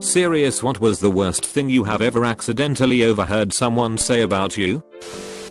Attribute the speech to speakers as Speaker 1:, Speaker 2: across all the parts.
Speaker 1: Serious, what was the worst thing you have ever accidentally overheard someone say about you?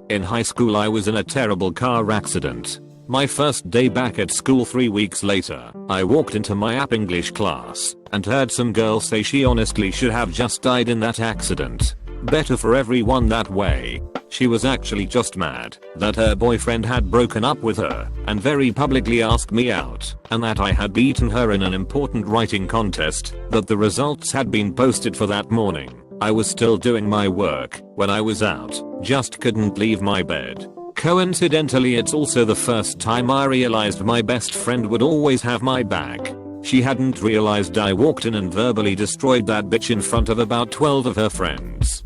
Speaker 1: In high school I was in a terrible car accident. My first day back at school 3 weeks later, I walked into my app English class and heard some girl say she honestly should have just died in that accident. Better for everyone that way. She was actually just mad that her boyfriend had broken up with her and very publicly asked me out, and that I had beaten her in an important writing contest that the results had been posted for that morning. I was still doing my work when I was out, just couldn't leave my bed. Coincidentally, it's also the first time I realized my best friend would always have my back. She hadn't realized I walked in and verbally destroyed that bitch in front of about 12 of her friends.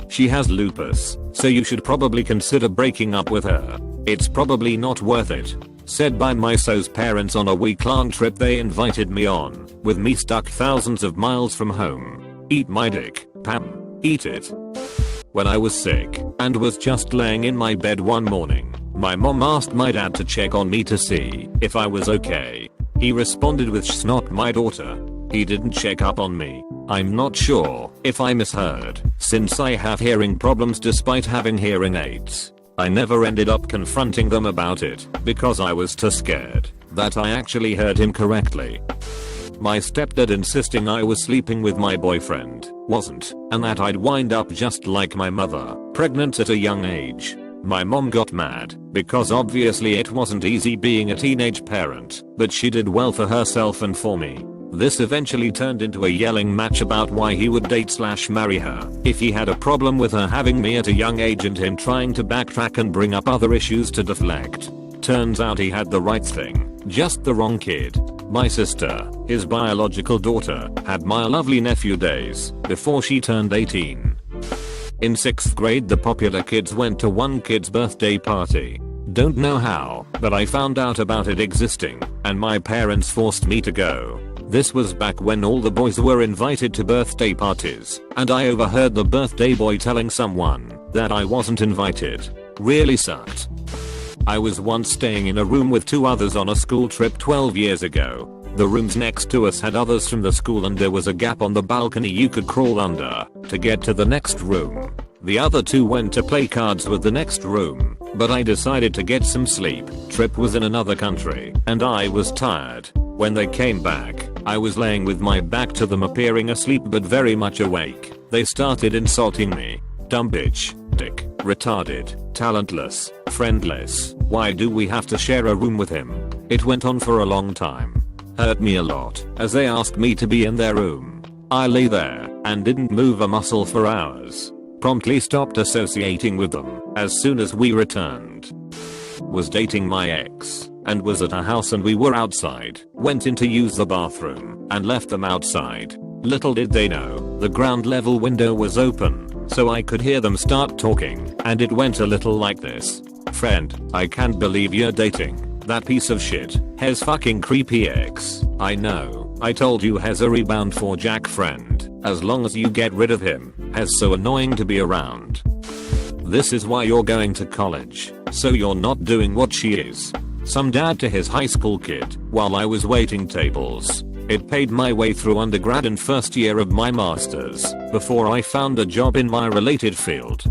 Speaker 1: She has lupus, so you should probably consider breaking up with her. It's probably not worth it. Said by my so's parents on a week-long trip they invited me on, with me stuck thousands of miles from home. Eat my dick, Pam. Eat it. When I was sick and was just laying in my bed one morning, my mom asked my dad to check on me to see if I was okay. He responded with, "Shh, not my daughter." He didn't check up on me. I'm not sure if I misheard, since I have hearing problems despite having hearing aids. I never ended up confronting them about it because I was too scared that I actually heard him correctly. My stepdad insisting I was sleeping with my boyfriend wasn't, and that I'd wind up just like my mother, pregnant at a young age. My mom got mad because obviously it wasn't easy being a teenage parent, but she did well for herself and for me. This eventually turned into a yelling match about why he would date/marry her if he had a problem with her having me at a young age and him trying to backtrack and bring up other issues to deflect. Turns out he had the right thing, just the wrong kid. My sister, his biological daughter, had my lovely nephew days before she turned 18. In 6th grade the popular kids went to one kid's birthday party. Don't know how, but I found out about it existing, and my parents forced me to go. This was back when all the boys were invited to birthday parties, and I overheard the birthday boy telling someone that I wasn't invited. Really sucked. I was once staying in a room with 2 others on a school trip 12 years ago. The rooms next to us had others from the school and there was a gap on the balcony you could crawl under to get to the next room. The other 2 went to play cards with the next room, but I decided to get some sleep. Trip was in another country, and I was tired. When they came back, I was laying with my back to them, appearing asleep but very much awake. They started insulting me. Dumb bitch, dick, retarded, talentless, friendless. Why do we have to share a room with him? It went on for a long time. Hurt me a lot, as they asked me to be in their room. I lay there and didn't move a muscle for hours. Promptly stopped associating with them as soon as we returned. Was dating my ex and was at a house and we were outside. Went in to use the bathroom and left them outside. Little did they know, the ground level window was open, so I could hear them start talking, and it went a little like this. "Friend, I can't believe you're dating that piece of shit. Has fucking creepy ex. I know, I told you has a rebound for Jack friend. As long as you get rid of him, has so annoying to be around. This is why you're going to college, so you're not doing what she is." Some dad to his high school kid while I was waiting tables. It paid my way through undergrad and first year of my masters before I found a job in my related field.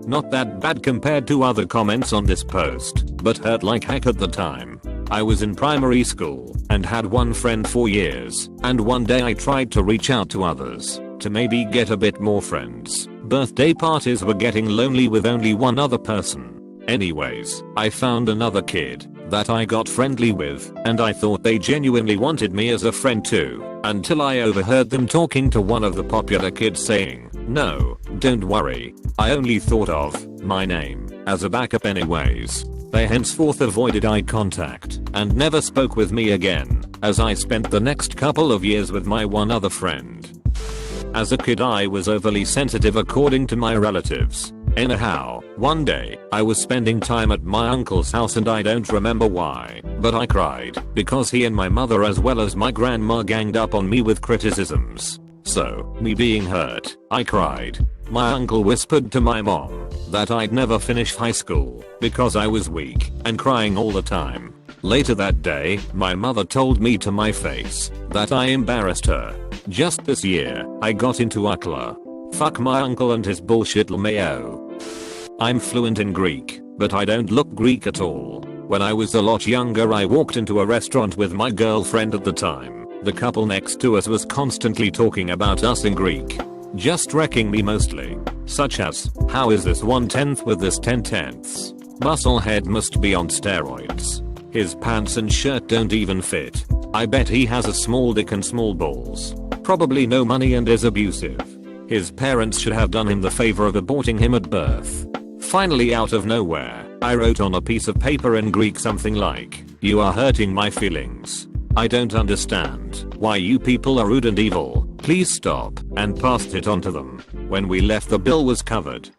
Speaker 1: Not that bad compared to other comments on this post, but hurt like heck at the time. I was in primary school and had one friend for years, and one day I tried to reach out to others to maybe get a bit more friends. Birthday parties were getting lonely with only one other person. Anyways, I found another kid that I got friendly with, and I thought they genuinely wanted me as a friend too, until I overheard them talking to one of the popular kids saying, "No, don't worry, I only thought of my name as a backup anyways." They henceforth avoided eye contact and never spoke with me again, as I spent the next couple of years with my one other friend. As a kid I was overly sensitive according to my relatives. Anyhow, one day, I was spending time at my uncle's house and I don't remember why, but I cried because he and my mother as well as my grandma ganged up on me with criticisms. So, me being hurt, I cried. My uncle whispered to my mom that I'd never finish high school because I was weak and crying all the time. Later that day, my mother told me to my face that I embarrassed her. Just this year, I got into UCLA. Fuck my uncle and his bullshit LMAO. I'm fluent in Greek, but I don't look Greek at all. When I was a lot younger, I walked into a restaurant with my girlfriend at the time. The couple next to us was constantly talking about us in Greek. Just wrecking me mostly. Such as, how is this 1/10 with this 10/10? Musclehead must be on steroids. His pants and shirt don't even fit. I bet he has a small dick and small balls. Probably no money and is abusive. His parents should have done him the favor of aborting him at birth. Finally, out of nowhere, I wrote on a piece of paper in Greek something like, "You are hurting my feelings. I don't understand why you people are rude and evil. Please stop," and passed it on to them. When we left, the bill was covered.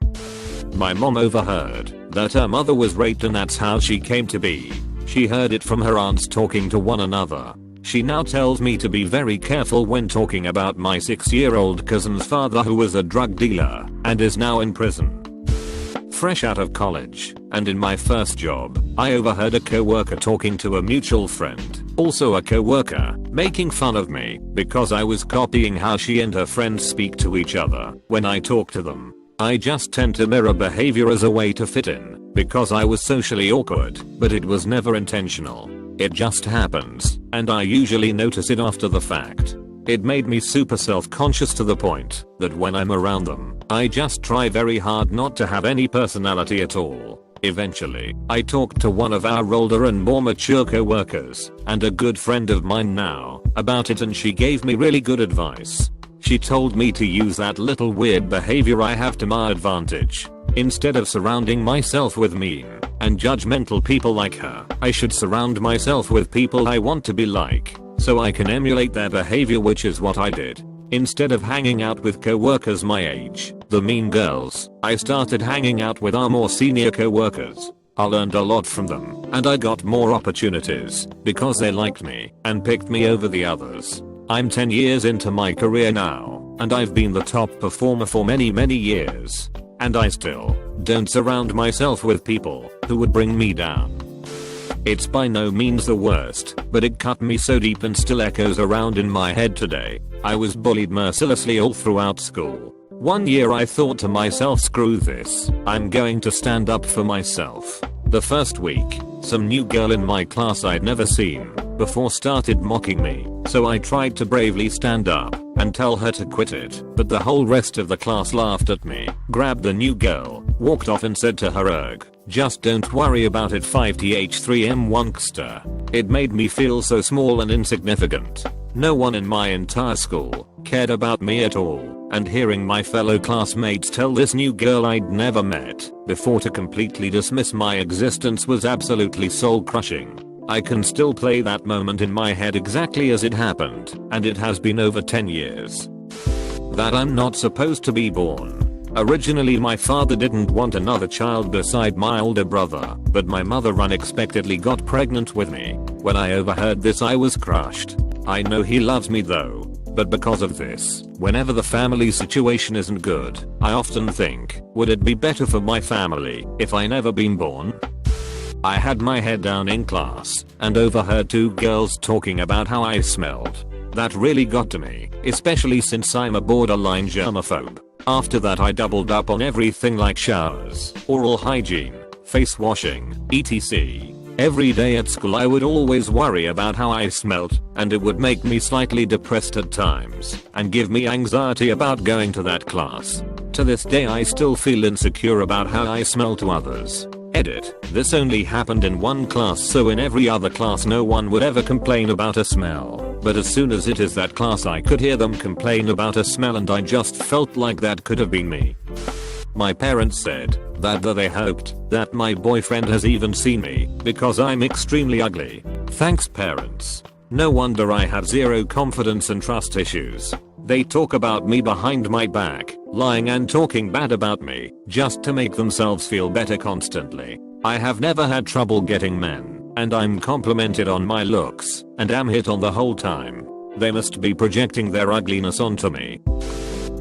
Speaker 1: My mom overheard that her mother was raped and that's how she came to be. She heard it from her aunts talking to one another. She now tells me to be very careful when talking about my 6-year-old cousin's father, who was a drug dealer and is now in prison. Fresh out of college and in my first job, I overheard a co-worker talking to a mutual friend, also a co-worker, making fun of me because I was copying how she and her friends speak to each other when I talk to them. I just tend to mirror behavior as a way to fit in because I was socially awkward, but it was never intentional. It just happens, and I usually notice it after the fact. It made me super self-conscious to the point that when I'm around them, I just try very hard not to have any personality at all. Eventually, I talked to one of our older and more mature co-workers, and a good friend of mine now, about it, and she gave me really good advice. She told me to use that little weird behavior I have to my advantage. Instead of surrounding myself with mean and judgmental people like her, I should surround myself with people I want to be like, so I can emulate their behavior, which is what I did. Instead of hanging out with co-workers my age, the mean girls, I started hanging out with our more senior co-workers. I learned a lot from them, and I got more opportunities because they liked me and picked me over the others. I'm 10 years into my career now, and I've been the top performer for many years. And I still don't surround myself with people who would bring me down. It's by no means the worst, but it cut me so deep and still echoes around in my head today. I was bullied mercilessly all throughout school. One year I thought to myself, screw this, I'm going to stand up for myself. The first week, some new girl in my class I'd never seen before started mocking me, so I tried to bravely stand up and tell her to quit it, but the whole rest of the class laughed at me, grabbed the new girl, walked off and said to her, "Erg, just don't worry about it 5th3M wonkster." It made me feel so small and insignificant. No one in my entire school cared about me at all, and hearing my fellow classmates tell this new girl I'd never met before to completely dismiss my existence was absolutely soul-crushing. I can still play that moment in my head exactly as it happened, and it has been over 10 years. That I'm not supposed to be born. Originally my father didn't want another child beside my older brother, but my mother unexpectedly got pregnant with me. When I overheard this, I was crushed. I know he loves me though, but because of this, whenever the family situation isn't good, I often think, would it be better for my family if I never been born? I had my head down in class and overheard two girls talking about how I smelled. That really got to me, especially since I'm a borderline germaphobe. After that I doubled up on everything like showers, oral hygiene, face washing, etc. Every day at school I would always worry about how I smelled, and it would make me slightly depressed at times and give me anxiety about going to that class. To this day I still feel insecure about how I smell to others. Edit. This only happened in one class, so in every other class no one would ever complain about a smell. But as soon as it is that class I could hear them complain about a smell, and I just felt like that could have been me. My parents said that they hoped that my boyfriend has even seen me because I'm extremely ugly. Thanks parents. No wonder I have zero confidence and trust issues. They talk about me behind my back, lying and talking bad about me, just to make themselves feel better constantly. I have never had trouble getting men, and I'm complimented on my looks, and am hit on the whole time. They must be projecting their ugliness onto me.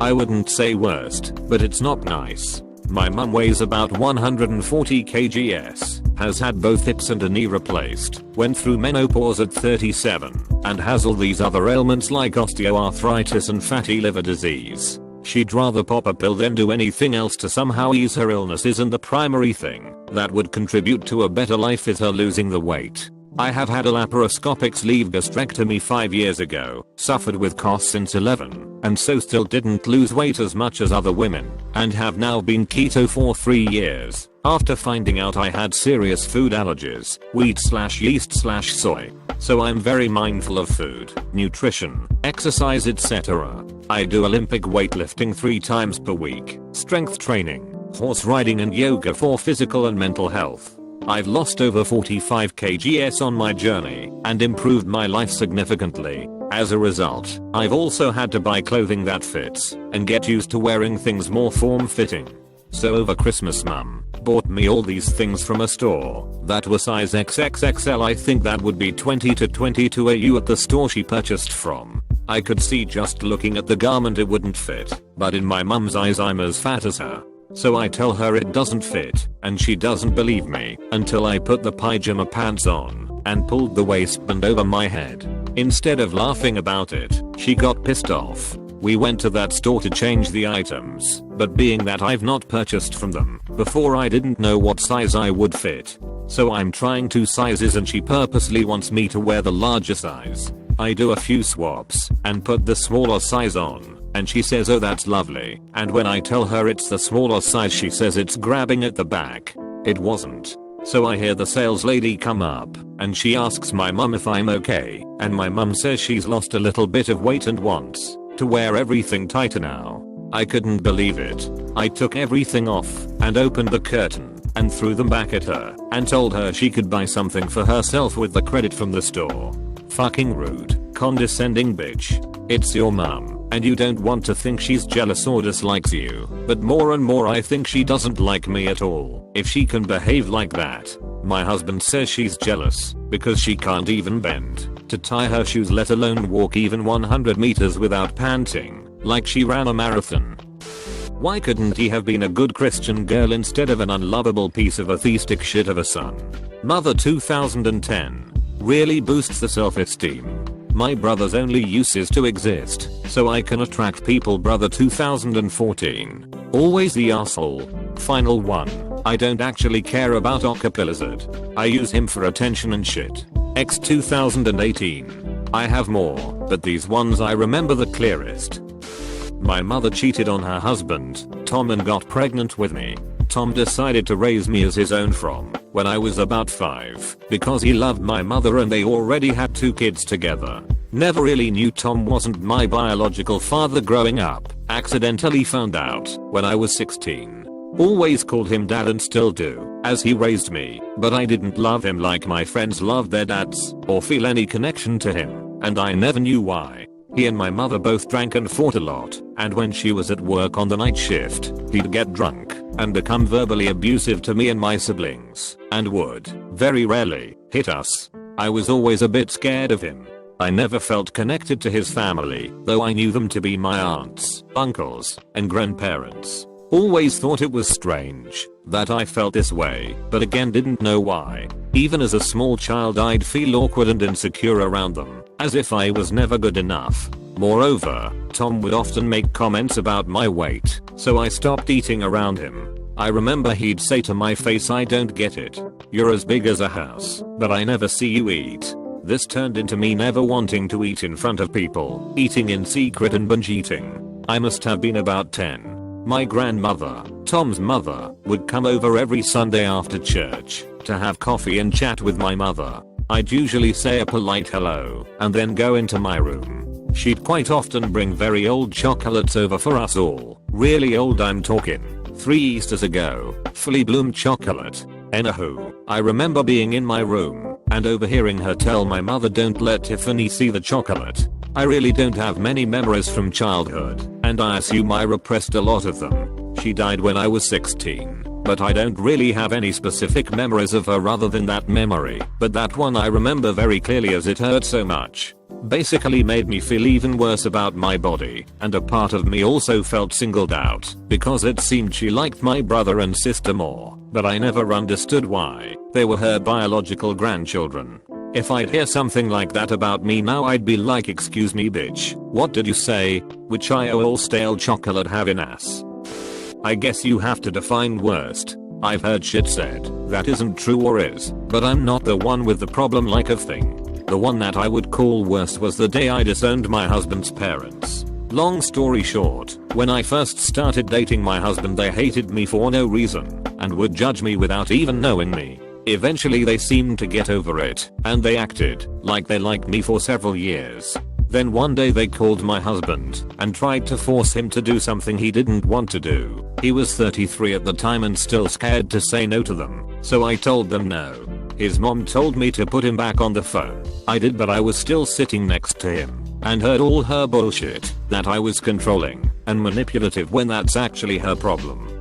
Speaker 1: I wouldn't say worst, but it's not nice. My mum weighs about 140 kgs. has had both hips and a knee replaced, went through menopause at 37, and has all these other ailments like osteoarthritis and fatty liver disease. She'd rather pop a pill than do anything else to somehow ease her illnesses, and the primary thing that would contribute to a better life is her losing the weight. I have had a laparoscopic sleeve gastrectomy 5 years ago, suffered with COS since 11, and so still didn't lose weight as much as other women, and have now been keto for 3 years, after finding out I had serious food allergies, wheat/yeast/soy. So I'm very mindful of food, nutrition, exercise, etc. I do Olympic weightlifting 3 times per week, strength training, horse riding and yoga for physical and mental health. I've lost over 45 kgs on my journey and improved my life significantly. As a result, I've also had to buy clothing that fits and get used to wearing things more form-fitting. So over Christmas mum bought me all these things from a store that were size XXXL. I think that would be 20 to 22 AU at the store she purchased from. I could see just looking at the garment it wouldn't fit, but in my mum's eyes I'm as fat as her. So I tell her it doesn't fit, and she doesn't believe me until I put the pajama pants on and pulled the waistband over my head. Instead of laughing about it, she got pissed off. We went to that store to change the items, but being that I've not purchased from them before, I didn't know what size I would fit. So I'm trying 2 sizes and she purposely wants me to wear the larger size. I do a few swaps and put the smaller size on, and she says, oh that's lovely, and when I tell her it's the smaller size she says it's grabbing at the back. It wasn't. So I hear the sales lady come up and she asks my mum if I'm okay, and my mum says she's lost a little bit of weight and wants to wear everything tighter now. I couldn't believe it. I took everything off and opened the curtain and threw them back at her and told her she could buy something for herself with the credit from the store. Fucking rude, condescending bitch. It's your mum, and you don't want to think she's jealous or dislikes you, but more and more I think she doesn't like me at all if she can behave like that. My husband says she's jealous because she can't even bend to tie her shoes, let alone walk even 100 meters without panting like she ran a marathon. Why couldn't he have been a good Christian girl instead of an unlovable piece of atheistic shit of a son? Mother 2010 really boosts the self-esteem. My brother's only use is to exist so I can attract people. Brother 2014 always the asshole. Final one. I don't actually care about Ocapilizard. I use him for attention and shit. X 2018. I have more, but these ones I remember the clearest. My mother cheated on her husband, Tom, and got pregnant with me. Tom decided to raise me as his own from when I was about 5 because he loved my mother and they already had 2 kids together. Never really knew Tom wasn't my biological father growing up. Accidentally found out when I was 16. Always called him dad and still do, as he raised me, but I didn't love him like my friends loved their dads or feel any connection to him, and I never knew why. He and my mother both drank and fought a lot, and when she was at work on the night shift, he'd get drunk and become verbally abusive to me and my siblings, and would, very rarely, hit us. I was always a bit scared of him. I never felt connected to his family, though I knew them to be my aunts, uncles, and grandparents. Always thought it was strange that I felt this way, but again didn't know why. Even as a small child I'd feel awkward and insecure around them, as if I was never good enough. Moreover, Tom would often make comments about my weight, so I stopped eating around him. I remember he'd say to my face, I don't get it. You're as big as a house, but I never see you eat. This turned into me never wanting to eat in front of people, eating in secret and binge eating. I must have been about 10. My grandmother, Tom's mother, would come over every Sunday after church to have coffee and chat with my mother. I'd usually say a polite hello and then go into my room. She'd quite often bring very old chocolates over for us all. Really old, I'm talking 3 Easters ago. Fully bloomed chocolate. Anywho, I remember being in my room and overhearing her tell my mother, don't let Tiffany see the chocolate. I really don't have many memories from childhood, and I assume I repressed a lot of them. She died when I was 16, but I don't really have any specific memories of her other than that memory, but that one I remember very clearly as it hurt so much. Basically made me feel even worse about my body, and a part of me also felt singled out because it seemed she liked my brother and sister more, but I never understood why. They were her biological grandchildren. If I'd hear something like that about me now, I'd be like, excuse me bitch, what did you say? Which I all stale chocolate having ass. I guess you have to define worst. I've heard shit said that isn't true or is, but I'm not the one with the problem like a thing. The one that I would call worst was the day I disowned my husband's parents. Long story short, when I first started dating my husband, they hated me for no reason and would judge me without even knowing me. Eventually they seemed to get over it, and they acted like they liked me for several years. Then one day they called my husband and tried to force him to do something he didn't want to do. He was 33 at the time and still scared to say no to them, so I told them no. His mom told me to put him back on the phone. I did, but I was still sitting next to him and heard all her bullshit that I was controlling and manipulative when that's actually her problem.